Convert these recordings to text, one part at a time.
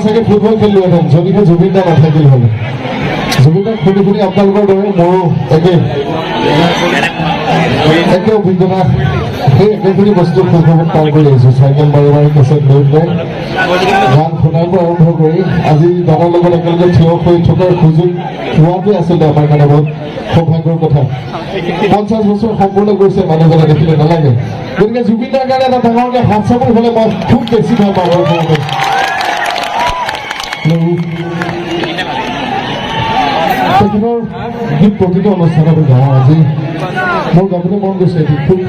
চাগে ফুটবল খেলিলোহেঁতেন যদিহে জুবিন দা নাথাকিল হ'লে। জুবিন দাক শুনি শুনি আপোনালোকৰ দৰে মোৰো একে অভিজ্ঞতা, সেই একেখিনি বস্তু শৈশৱত পাৰ কৰি আহিছোঁ। চাইকেল মাৰি মাৰি কেছেট লৈ পেলাই গান শুনাৰ পৰা আৰম্ভ কৰি আজি দাদাৰ লগত একেলগে থিয় হৈ থকাৰ সুযোগ হোৱাটোৱে আছিলে আমাৰ কাৰণে বহুত সৌভাগ্যৰ কথা। 50 বছৰ সম্পূৰ্ণ কৰিছে মানুহজনে, দেখিলে নালাগে। গতিকে জুবিন দাৰ কাৰণে এটা ডাঙৰকৈ হাত চাপৰ হ'লে মই খুব বেছি ভাল পাওঁ। তেখেতৰ গীত প্ৰতিটো অনুষ্ঠানতে গাওঁ। আজি মোৰ গাবলৈ মন গৈছে, এটি খুব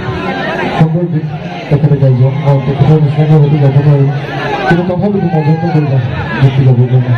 সুন্দৰ গীত তেখেতে গাই যোৱা। মই তেখেতৰ নিচিনাকৈ হয়তো গাব নোৱাৰিম, কিন্তু তথাপিতো মজন্ত কৰিবা গীতটি গাব কাৰণে।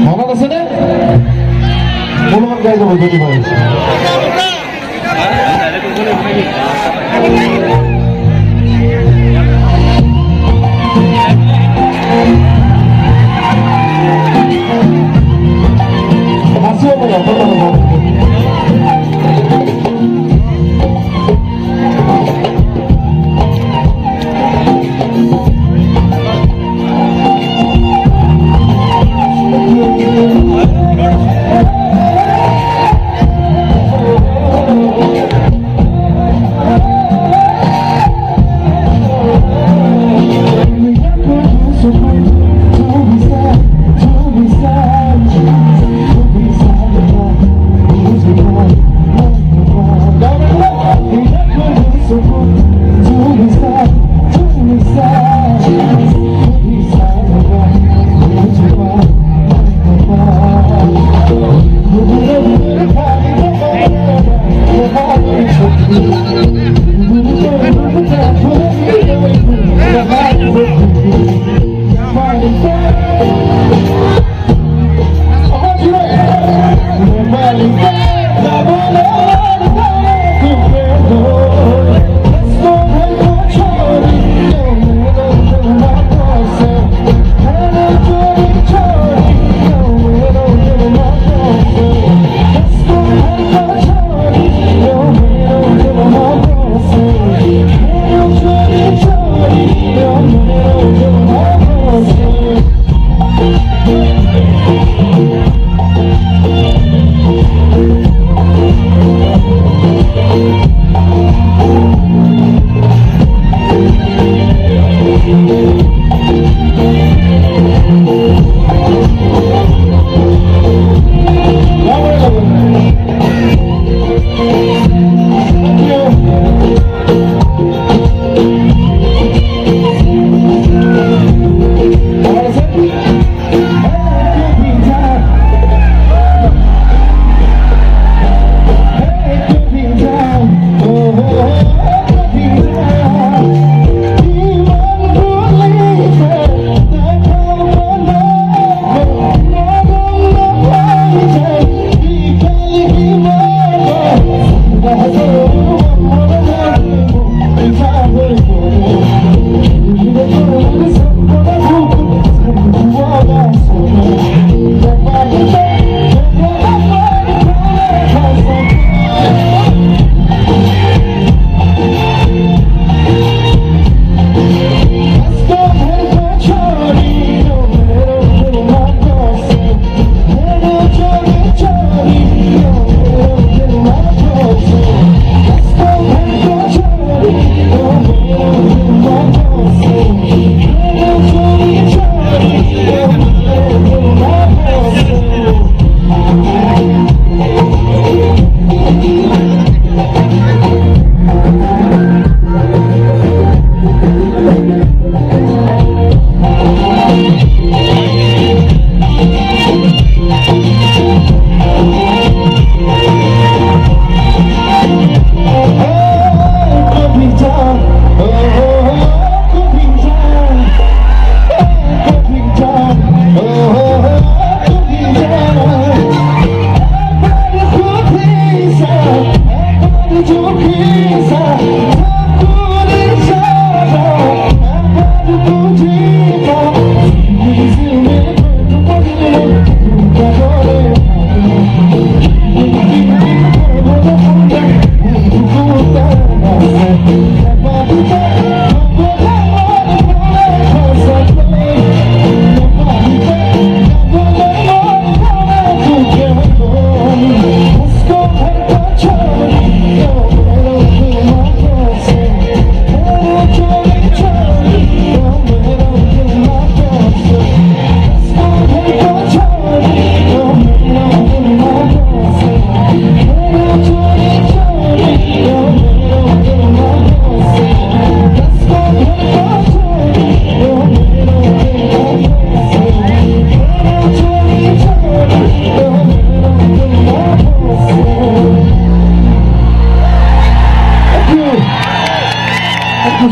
মনত আছেনে? মোৰ লগত গাই যাব যদি মই নাচিব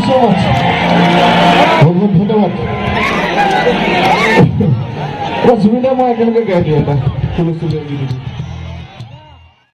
so much. বহুত বহুত ধন্যবাদ। জুবিনে মই একেলগে গাই দিওঁ এটা হুলস্থুলীয়া গীত।